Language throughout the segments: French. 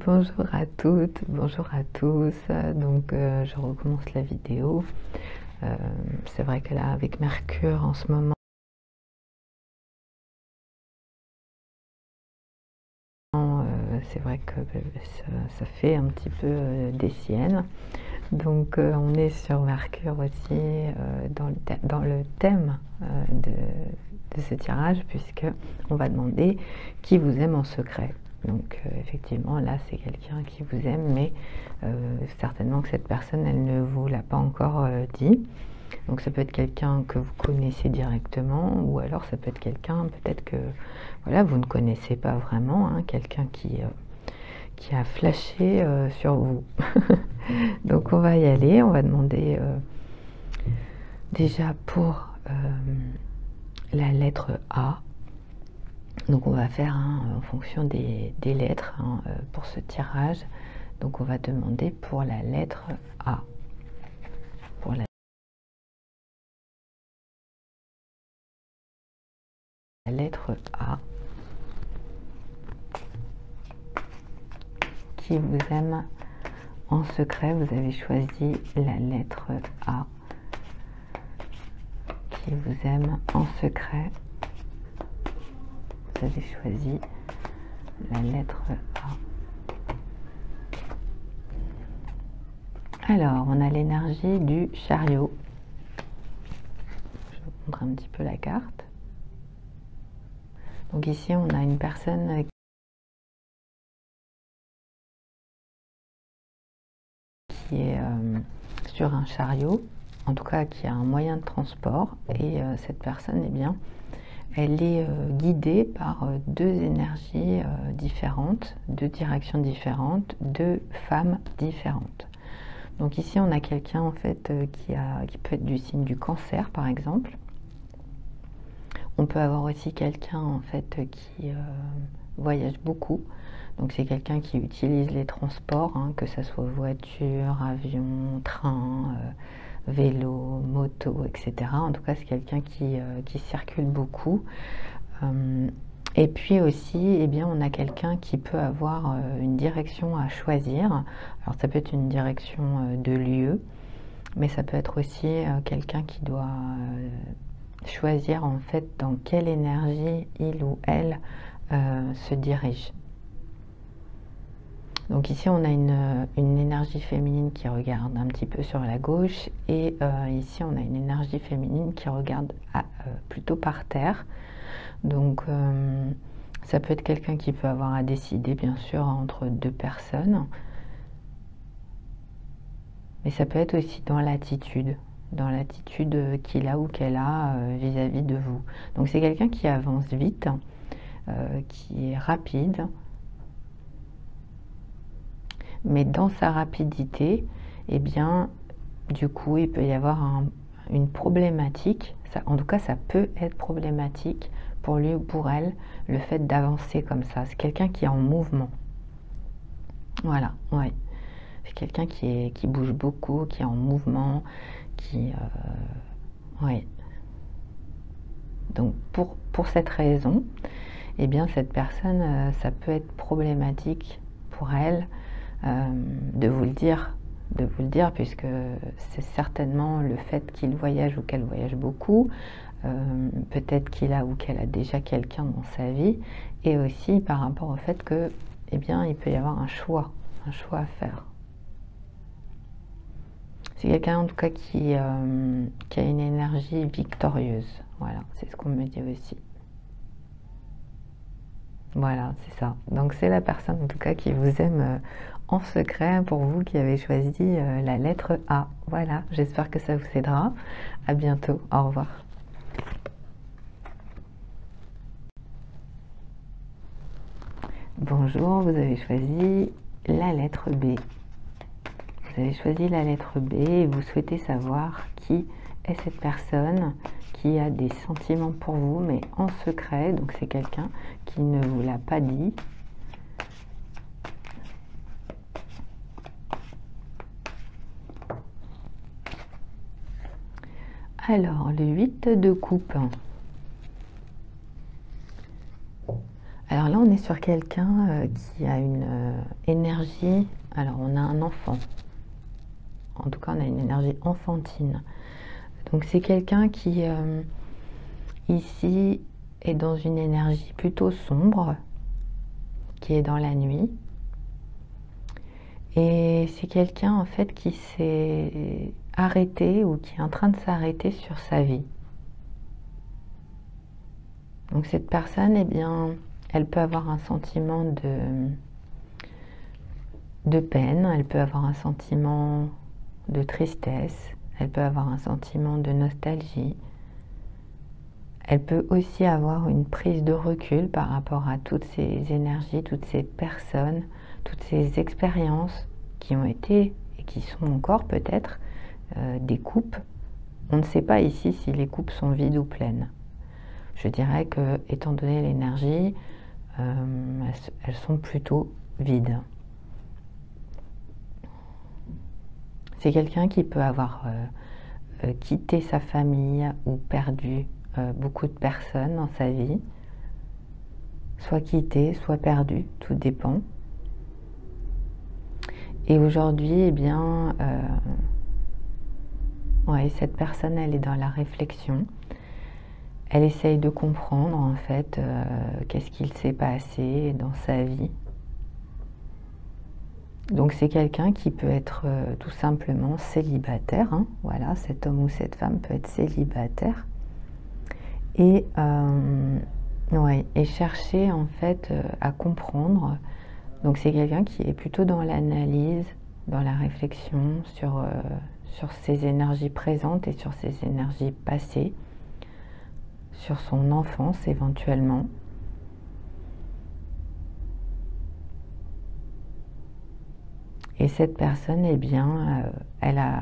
Bonjour à toutes, bonjour à tous. Donc je recommence la vidéo. C'est vrai que là avec Mercure en ce moment, c'est vrai que ça fait un petit peu des siennes. Donc on est sur Mercure aussi dans le thème de ce tirage, puisque on va demander qui vous aime en secret. Donc effectivement là c'est quelqu'un qui vous aime, mais certainement que cette personne elle ne vous l'a pas encore dit. Donc ça peut être quelqu'un que vous connaissez directement, ou alors ça peut être quelqu'un peut-être que voilà, vous ne connaissez pas vraiment, hein, quelqu'un qui a flashé sur vous. Donc on va y aller, on va demander déjà pour la lettre A. Donc on va faire en fonction des lettres pour ce tirage. Donc on va demander pour la lettre A. Pour la lettre A. Qui vous aime en secret, vous avez choisi la lettre A. Qui vous aime en secret, vous avez choisi la lettre A. Alors, on a l'énergie du chariot. Je vous montre un petit peu la carte. Donc ici, on a une personne qui est sur un chariot, en tout cas qui a un moyen de transport, et cette personne, eh bien, elle est guidée par deux énergies différentes, deux directions différentes, deux femmes différentes. Donc ici, on a quelqu'un en fait qui peut être du signe du Cancer, par exemple. On peut avoir aussi quelqu'un en fait qui voyage beaucoup. Donc c'est quelqu'un qui utilise les transports, hein, que ce soit voiture, avion, train, vélo, moto, etc. En tout cas, c'est quelqu'un qui circule beaucoup. Et puis aussi, eh bien, on a quelqu'un qui peut avoir une direction à choisir. Alors ça peut être une direction de lieu, mais ça peut être aussi quelqu'un qui doit choisir en fait dans quelle énergie il ou elle se dirige. Donc ici on a une énergie féminine qui regarde un petit peu sur la gauche, et ici on a une énergie féminine qui regarde plutôt par terre. Donc ça peut être quelqu'un qui peut avoir à décider bien sûr entre deux personnes, mais ça peut être aussi dans l'attitude qu'il a ou qu'elle a vis-à-vis de vous. Donc c'est quelqu'un qui avance vite, qui est rapide, mais dans sa rapidité, eh bien, du coup, il peut y avoir une problématique. En tout cas, ça peut être problématique pour lui ou pour elle, le fait d'avancer comme ça. C'est quelqu'un qui est en mouvement. Voilà, ouais. C'est quelqu'un qui bouge beaucoup, qui est en mouvement, ouais. Donc, pour cette raison, eh bien, cette personne, ça peut être problématique pour elle de vous le dire, puisque c'est certainement le fait qu'il voyage ou qu'elle voyage beaucoup, peut-être qu'il a ou qu'elle a déjà quelqu'un dans sa vie, et aussi par rapport au fait que, eh bien, il peut y avoir un choix à faire. C'est quelqu'un en tout cas qui a une énergie victorieuse. Voilà, c'est ce qu'on me dit aussi. Voilà, c'est ça. Donc c'est la personne en tout cas qui vous aime en secret, pour vous qui avez choisi la lettre A. Voilà, j'espère que ça vous aidera. À bientôt, au revoir. Bonjour, vous avez choisi la lettre B. Vous avez choisi la lettre B et vous souhaitez savoir qui est cette personne qui a des sentiments pour vous, mais en secret. Donc c'est quelqu'un qui ne vous l'a pas dit. Alors, le 8 de coupe. Alors là, on est sur quelqu'un qui a une énergie. Alors, on a un enfant. En tout cas, on a une énergie enfantine. Donc, c'est quelqu'un qui, ici, est dans une énergie plutôt sombre, qui est dans la nuit. Et c'est quelqu'un, en fait, qui s'est arrêté ou qui est en train de s'arrêter sur sa vie. Donc, cette personne, eh bien, elle peut avoir un sentiment de peine, elle peut avoir un sentiment de tristesse, elle peut avoir un sentiment de nostalgie. Elle peut aussi avoir une prise de recul par rapport à toutes ces énergies, toutes ces personnes, toutes ces expériences qui ont été et qui sont encore peut-être des coupes. On ne sait pas ici si les coupes sont vides ou pleines. Je dirais que, étant donné l'énergie, elles sont plutôt vides. C'est quelqu'un qui peut avoir quitté sa famille ou perdu beaucoup de personnes dans sa vie, soit quitté, soit perdu, tout dépend. Et aujourd'hui, eh bien, ouais, cette personne, elle est dans la réflexion. Elle essaye de comprendre, en fait, qu'est-ce qu'il s'est passé dans sa vie. Donc c'est quelqu'un qui peut être tout simplement célibataire, hein. Voilà, cet homme ou cette femme peut être célibataire. Et, ouais, et chercher en fait à comprendre. Donc c'est quelqu'un qui est plutôt dans l'analyse, dans la réflexion sur ses énergies présentes et sur ses énergies passées, sur son enfance éventuellement. Et cette personne, eh bien, elle a,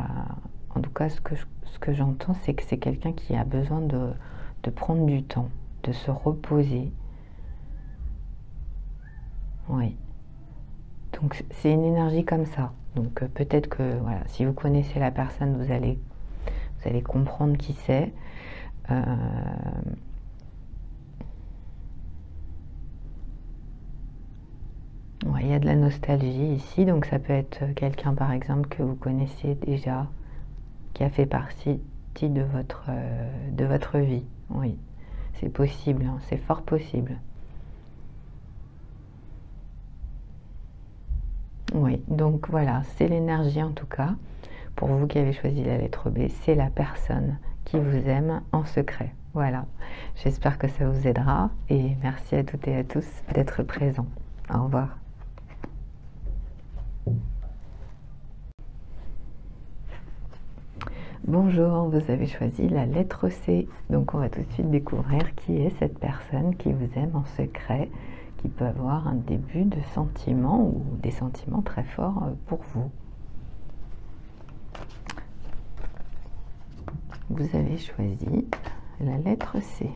en tout cas, ce que j'entends, c'est que c'est quelqu'un qui a besoin de prendre du temps, de se reposer. Oui. Donc, c'est une énergie comme ça. Donc, peut-être que, voilà, si vous connaissez la personne, vous allez comprendre qui c'est. Ouais, il y a de la nostalgie ici, donc ça peut être quelqu'un par exemple que vous connaissez déjà, qui a fait partie de votre vie. Oui, c'est possible, hein, c'est fort possible. Oui, donc voilà, c'est l'énergie en tout cas. Pour vous qui avez choisi la lettre B, c'est la personne qui vous aime en secret. Voilà, j'espère que ça vous aidera et merci à toutes et à tous d'être présents. Au revoir. Bonjour, vous avez choisi la lettre C. Donc on va tout de suite découvrir qui est cette personne qui vous aime en secret, qui peut avoir un début de sentiment ou des sentiments très forts pour vous. Vous avez choisi la lettre C.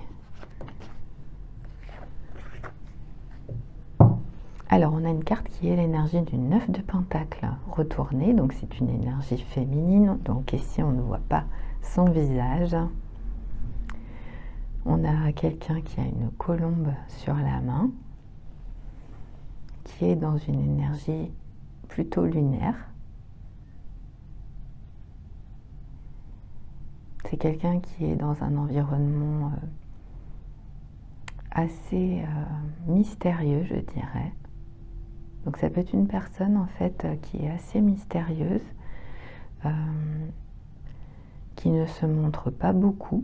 Alors, on a une carte qui est l'énergie du 9 de Pentacle retournée. Donc, c'est une énergie féminine. Donc, ici, on ne voit pas son visage. On a quelqu'un qui a une colombe sur la main, qui est dans une énergie plutôt lunaire. C'est quelqu'un qui est dans un environnement assez mystérieux, je dirais. Donc ça peut être une personne en fait qui est assez mystérieuse, qui ne se montre pas beaucoup,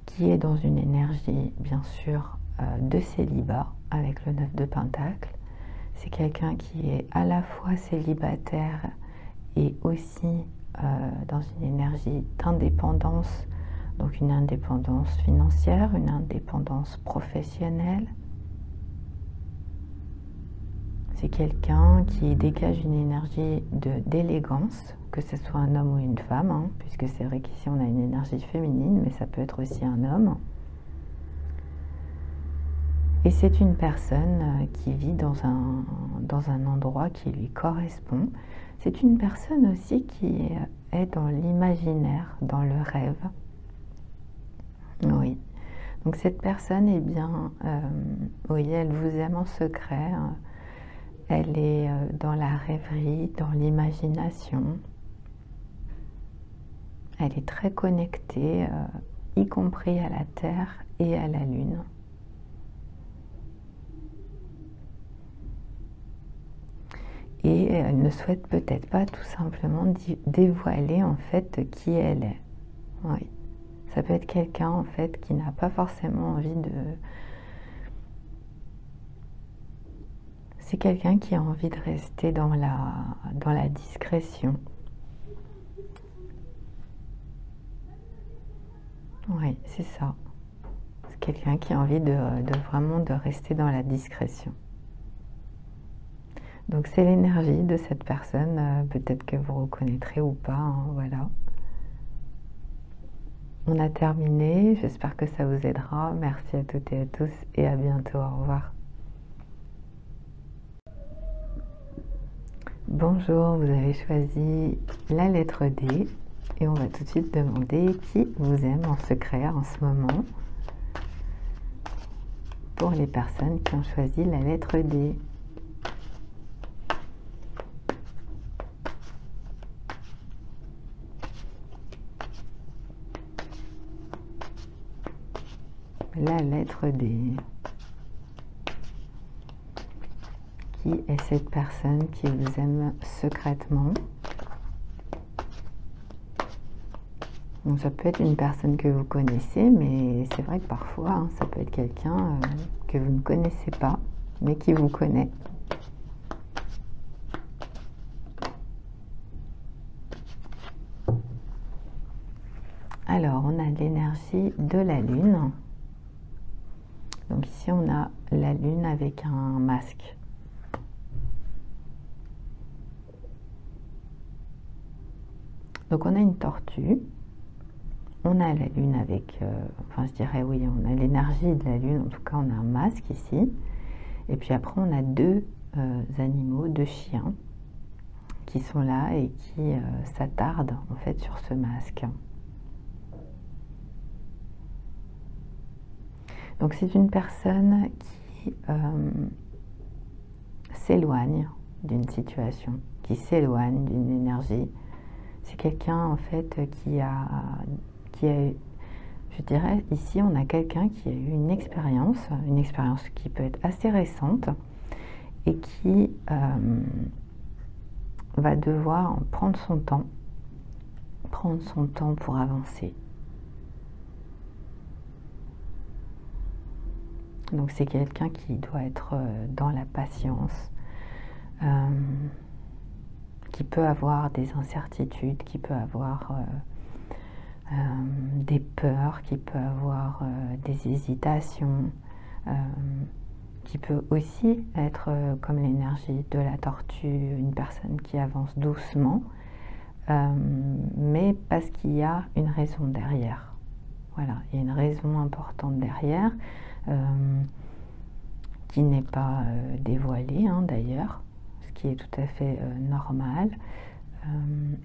qui est dans une énergie bien sûr de célibat avec le 9 de Pentacle. C'est quelqu'un qui est à la fois célibataire et aussi dans une énergie d'indépendance, donc une indépendance financière, une indépendance professionnelle. C'est quelqu'un qui dégage une énergie d'élégance, que ce soit un homme ou une femme, hein, puisque c'est vrai qu'ici on a une énergie féminine, mais ça peut être aussi un homme. Et c'est une personne qui vit dans un endroit qui lui correspond. C'est une personne aussi qui est dans l'imaginaire, dans le rêve. Oui. Donc cette personne, eh bien, oui, elle vous aime en secret. Elle est dans la rêverie, dans l'imagination. Elle est très connectée, y compris à la Terre et à la Lune. Et elle ne souhaite peut-être pas tout simplement dévoiler en fait qui elle est. Oui. Ça peut être quelqu'un en fait qui n'a pas forcément envie de... C'est quelqu'un qui a envie de rester dans la discrétion. Oui, c'est ça. C'est quelqu'un qui a envie de vraiment de rester dans la discrétion. Donc c'est l'énergie de cette personne, peut-être que vous reconnaîtrez ou pas, hein, voilà. On a terminé, j'espère que ça vous aidera. Merci à toutes et à tous et à bientôt, au revoir. Bonjour, vous avez choisi la lettre D et on va tout de suite demander qui vous aime en secret en ce moment pour les personnes qui ont choisi la lettre D. La lettre D. Qui est cette personne qui vous aime secrètement? Donc ça peut être une personne que vous connaissez, mais c'est vrai que parfois, hein, ça peut être quelqu'un que vous ne connaissez pas, mais qui vous connaît. Alors, on a l'énergie de la Lune. Donc ici, on a la Lune avec un masque. Donc on a une tortue. On a la Lune avec, enfin je dirais oui, on a l'énergie de la Lune, en tout cas on a un masque ici. Et puis après on a deux animaux, deux chiens, qui sont là et qui s'attardent en fait sur ce masque. Donc c'est une personne qui s'éloigne d'une situation, qui s'éloigne d'une énergie. C'est quelqu'un en fait qui a, je dirais, ici on a quelqu'un qui a eu une expérience qui peut être assez récente et qui va devoir prendre son temps pour avancer. Donc c'est quelqu'un qui doit être dans la patience, qui peut avoir des incertitudes, qui peut avoir des peurs, qui peut avoir des hésitations, qui peut aussi être comme l'énergie de la tortue, une personne qui avance doucement, mais parce qu'il y a une raison derrière. Voilà, il y a une raison importante derrière, qui n'est pas dévoilée hein, d'ailleurs, ce qui est tout à fait normal,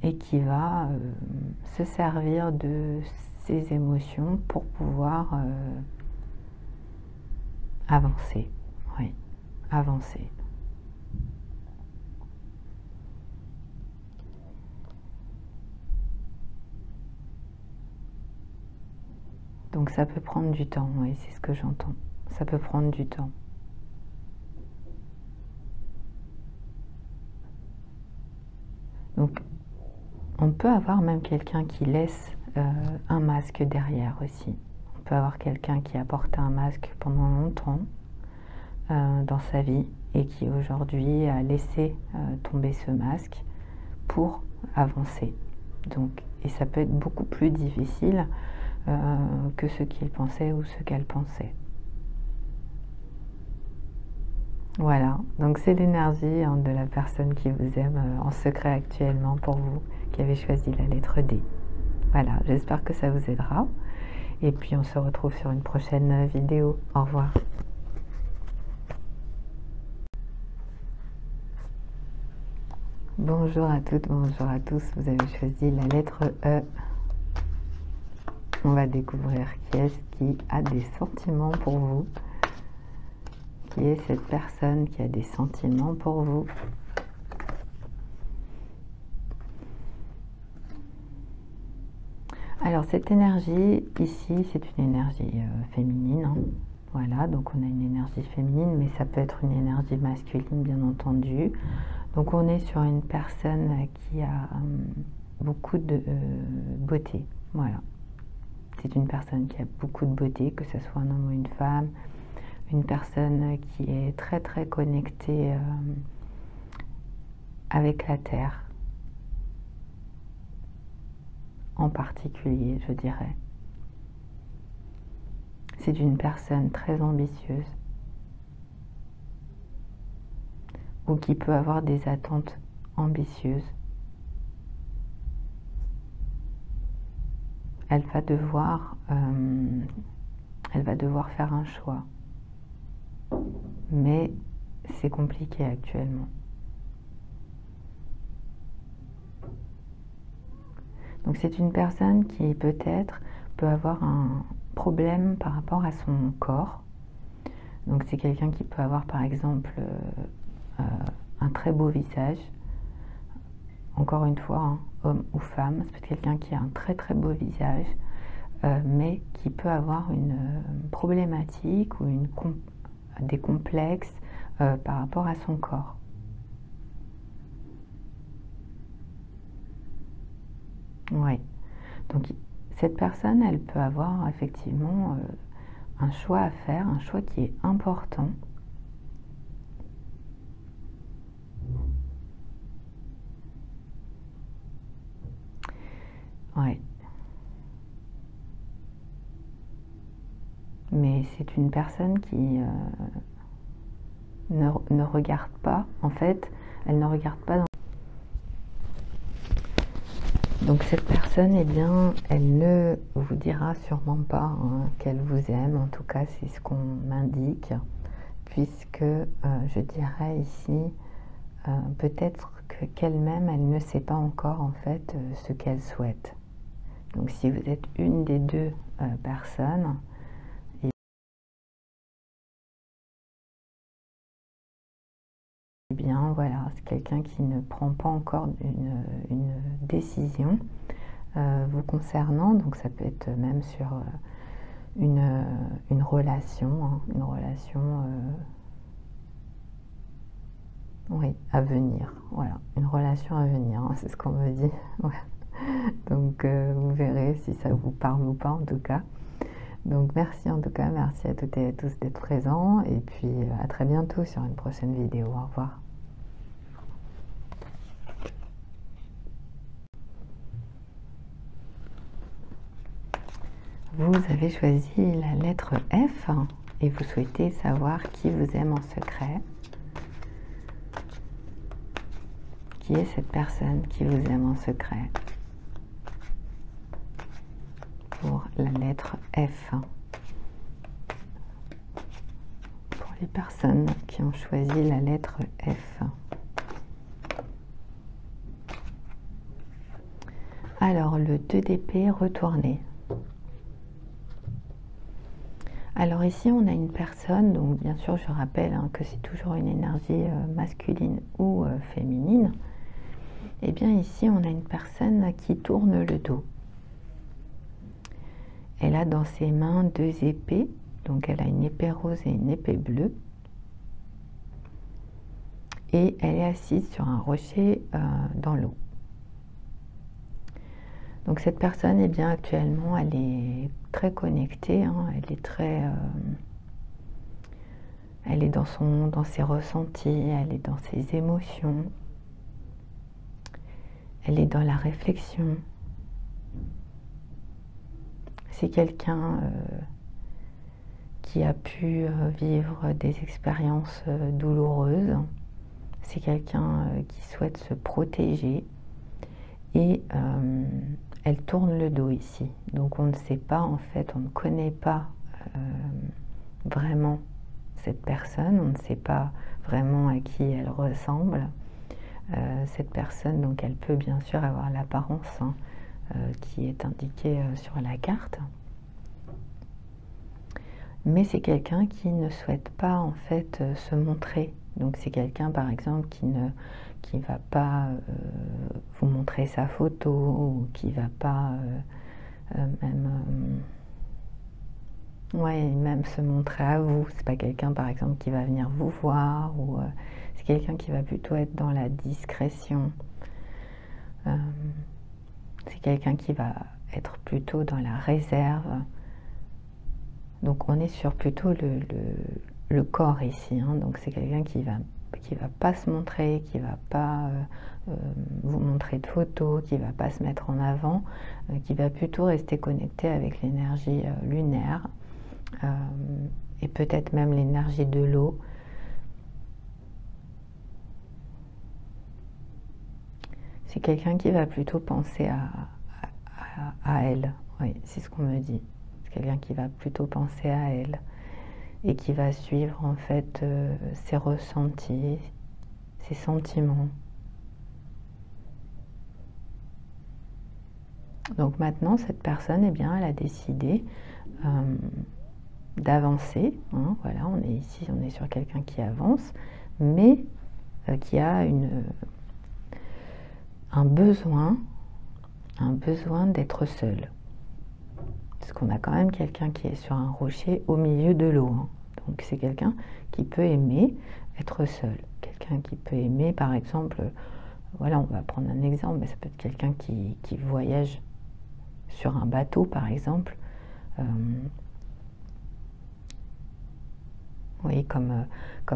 et qui va se servir de ses émotions pour pouvoir avancer. Oui, avancer. Donc ça peut prendre du temps, oui, c'est ce que j'entends. Ça peut prendre du temps. Donc on peut avoir même quelqu'un qui laisse un masque derrière aussi. On peut avoir quelqu'un qui a porté un masque pendant longtemps dans sa vie et qui aujourd'hui a laissé tomber ce masque pour avancer. Donc, et ça peut être beaucoup plus difficile que ce qu'il pensait ou ce qu'elle pensait. Voilà, donc c'est l'énergie hein, de la personne qui vous aime en secret actuellement pour vous, qui avez choisi la lettre D. Voilà, j'espère que ça vous aidera. Et puis on se retrouve sur une prochaine vidéo. Au revoir. Bonjour à toutes, bonjour à tous. Vous avez choisi la lettre E. On va découvrir qui est-ce qui a des sentiments pour vous. Qui est cette personne qui a des sentiments pour vous? Alors cette énergie ici, c'est une énergie féminine, hein. Voilà, donc on a une énergie féminine, mais ça peut être une énergie masculine, bien entendu. Donc on est sur une personne qui a beaucoup de beauté. Voilà, c'est une personne qui a beaucoup de beauté, que ce soit un homme ou une femme. Une personne qui est très très connectée avec la terre, en particulier, je dirais. C'est une personne très ambitieuse ou qui peut avoir des attentes ambitieuses. Elle va devoir faire un choix. Mais c'est compliqué actuellement. Donc c'est une personne qui peut-être peut avoir un problème par rapport à son corps. Donc c'est quelqu'un qui peut avoir par exemple un très beau visage. Encore une fois, hein, homme ou femme, c'est peut-être quelqu'un qui a un très très beau visage, mais qui peut avoir une problématique ou des complexes par rapport à son corps. Oui. Donc cette personne, elle peut avoir effectivement un choix à faire, un choix qui est important. Oui. Mais c'est une personne qui ne regarde pas, en fait, elle ne regarde pas dans... Donc cette personne, eh bien, elle ne vous dira sûrement pas hein, qu'elle vous aime, en tout cas c'est ce qu'on m'indique, puisque je dirais ici, peut-être qu'elle-même, elle ne sait pas encore en fait ce qu'elle souhaite. Donc si vous êtes une des deux personnes, eh bien voilà, c'est quelqu'un qui ne prend pas encore une décision vous concernant, donc ça peut être même sur une relation, hein, une relation oui, à venir, voilà, une relation à venir, hein, c'est ce qu'on me dit. Ouais. Donc vous verrez si ça vous parle ou pas en tout cas. Donc merci en tout cas, merci à toutes et à tous d'être présents et puis à très bientôt sur une prochaine vidéo. Au revoir. Vous avez choisi la lettre F et vous souhaitez savoir qui vous aime en secret. Qui est cette personne qui vous aime en secret? Pour la lettre F. Pour les personnes qui ont choisi la lettre F. Alors, le 2 d'épée retourné. Alors ici, on a une personne, donc bien sûr, je rappelle hein, que c'est toujours une énergie masculine ou féminine. Et bien ici, on a une personne qui tourne le dos. Elle a dans ses mains 2 épées, donc elle a une épée rose et une épée bleue. Et elle est assise sur un rocher dans l'eau. Donc cette personne, eh bien actuellement, elle est très connectée, hein, elle est très... elle est dans ses ressentis, elle est dans ses émotions, elle est dans la réflexion. C'est quelqu'un qui a pu vivre des expériences douloureuses. C'est quelqu'un qui souhaite se protéger et elle tourne le dos ici. Donc on ne sait pas, en fait, on ne connaît pas vraiment cette personne, on ne sait pas vraiment à qui elle ressemble. Cette personne, donc elle peut bien sûr avoir l'apparence hein, qui est indiqué sur la carte. Mais c'est quelqu'un qui ne souhaite pas en fait se montrer. Donc c'est quelqu'un par exemple qui va pas vous montrer sa photo, ou qui va pas même se montrer à vous. C'est pas quelqu'un par exemple qui va venir vous voir, ou c'est quelqu'un qui va plutôt être dans la discrétion. C'est quelqu'un qui va être plutôt dans la réserve. Donc on est sur plutôt le corps ici, hein. Donc c'est quelqu'un qui va pas se montrer, qui va pas vous montrer de photos, qui va pas se mettre en avant, qui va plutôt rester connecté avec l'énergie lunaire, et peut-être même l'énergie de l'eau. C'est quelqu'un qui va plutôt penser à elle. Oui, c'est ce qu'on me dit. C'est quelqu'un qui va plutôt penser à elle et qui va suivre en fait ses ressentis, ses sentiments. Donc maintenant, cette personne, eh bien, elle a décidé d'avancer. Hein, voilà, on est ici, on est sur quelqu'un qui avance, mais qui a un besoin d'être seul. Parce qu'on a quand même quelqu'un qui est sur un rocher au milieu de l'eau. Hein. Donc c'est quelqu'un qui peut aimer être seul. Quelqu'un qui peut aimer, par exemple, voilà, on va prendre un exemple, mais ça peut être quelqu'un qui voyage sur un bateau, par exemple. Oui, comme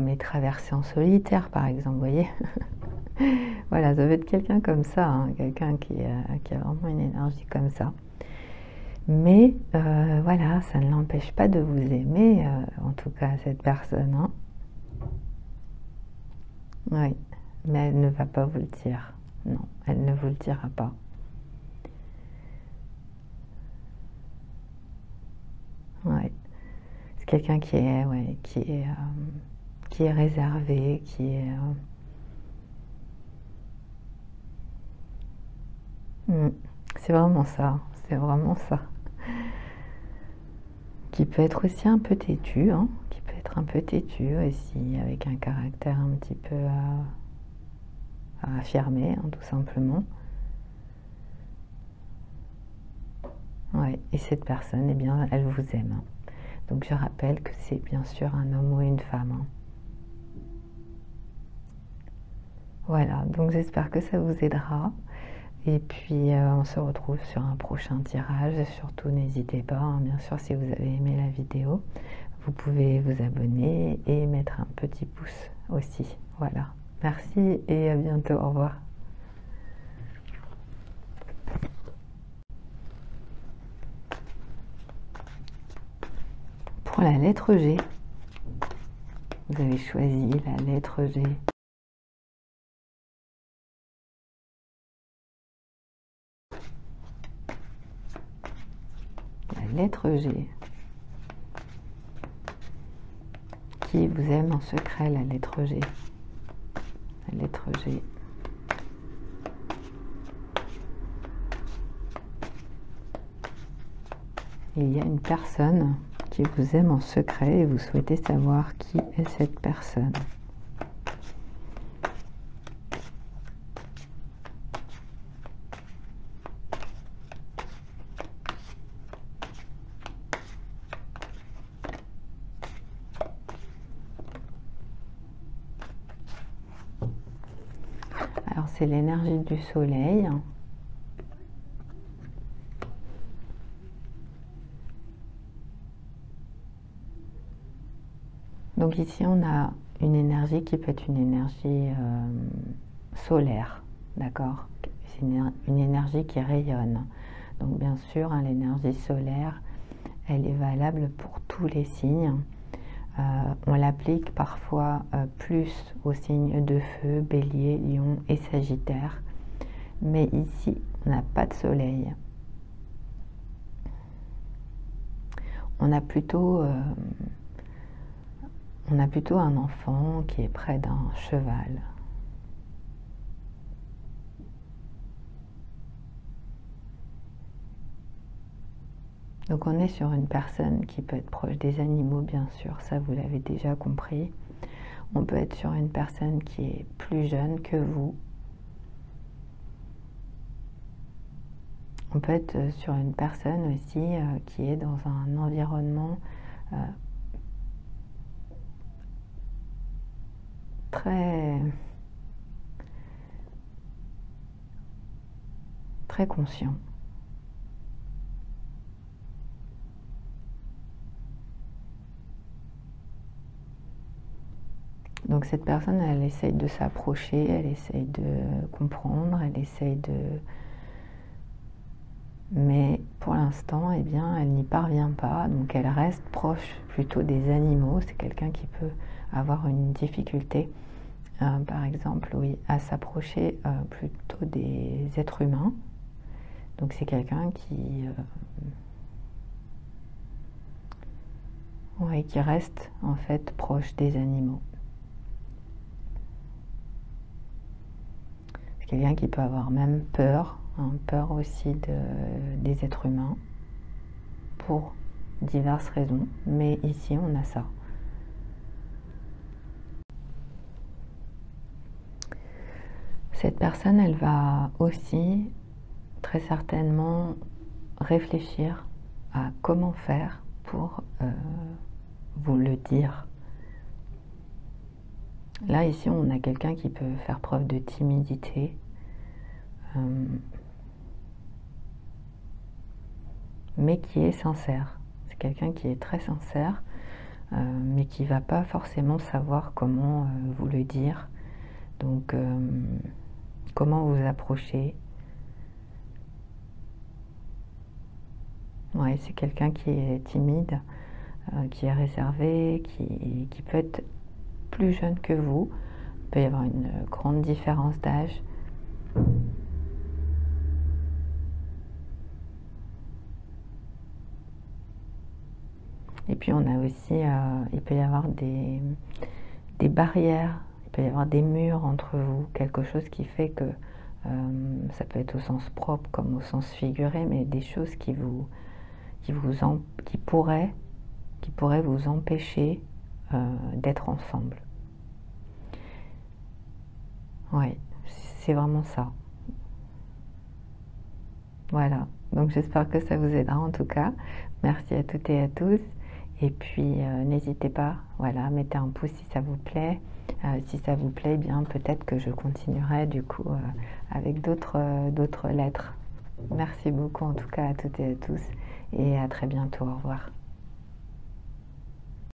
les traversées en solitaire, par exemple, vous voyez. Voilà, ça peut être quelqu'un comme ça, hein, quelqu'un qui a vraiment une énergie comme ça. Mais voilà, ça ne l'empêche pas de vous aimer, en tout cas cette personne. Hein. Oui, mais elle ne va pas vous le dire. Non, elle ne vous le dira pas. Ouais. C'est quelqu'un qui est réservé, c'est vraiment ça, c'est vraiment ça. Qui peut être aussi un peu têtu, hein, qui peut être un peu têtu aussi, avec un caractère un petit peu à affirmer, hein, tout simplement. Ouais, et cette personne, eh bien, elle vous aime. Hein. Donc je rappelle que c'est bien sûr un homme ou une femme. Hein. Voilà, donc j'espère que ça vous aidera. Et puis on se retrouve sur un prochain tirage. Et surtout, n'hésitez pas, hein, bien sûr, si vous avez aimé la vidéo, vous pouvez vous abonner et mettre un petit pouce aussi. Voilà, merci et à bientôt, au revoir. Pour la lettre G, vous avez choisi la lettre G. La lettre G. Qui vous aime en secret, la lettre G. La lettre G. Il y a une personne qui vous aime en secret et vous souhaitez savoir qui est cette personne. Alors c'est l'énergie du soleil. Donc ici on a une énergie qui peut être une énergie solaire, d'accord? C'est une énergie qui rayonne. Donc bien sûr, hein, l'énergie solaire, elle est valable pour tous les signes. On l'applique parfois plus aux signes de feu, bélier, lion et sagittaire. Mais ici, on n'a pas de soleil. On a plutôt un enfant qui est près d'un cheval. Donc on est sur une personne qui peut être proche des animaux, bien sûr, ça vous l'avez déjà compris. On peut être sur une personne qui est plus jeune que vous. On peut être sur une personne aussi qui est dans un environnement très, très conscient. Donc cette personne, elle essaye de s'approcher, elle essaye de comprendre, elle essaye de... Mais pour l'instant, eh bien, elle n'y parvient pas, donc elle reste proche plutôt des animaux. C'est quelqu'un qui peut avoir une difficulté, par exemple, oui, à s'approcher plutôt des êtres humains. Donc c'est quelqu'un qui reste en fait proche des animaux. C'est quelqu'un qui peut avoir même peur, peur aussi des êtres humains, pour diverses raisons, mais ici on a ça. Cette personne, elle va aussi très certainement réfléchir à comment faire pour vous le dire. Là, ici, on a quelqu'un qui peut faire preuve de timidité, mais qui est sincère. C'est quelqu'un qui est très sincère, mais qui ne va pas forcément savoir comment vous le dire. Donc, comment vous approcher. Ouais, c'est quelqu'un qui est timide, qui est réservé, qui peut être plus jeune que vous. Il peut y avoir une grande différence d'âge. Et puis on a aussi, il peut y avoir des barrières, il peut y avoir des murs entre vous, quelque chose qui fait que ça peut être au sens propre comme au sens figuré, mais des choses qui pourraient vous empêcher d'être ensemble. Ouais, c'est vraiment ça. Voilà, donc j'espère que ça vous aidera en tout cas. Merci à toutes et à tous. Et puis n'hésitez pas, voilà, mettez un pouce si ça vous plaît. Si ça vous plaît, bien peut-être que je continuerai du coup avec d'autres lettres. Merci beaucoup en tout cas à toutes et à tous et à très bientôt. Au revoir.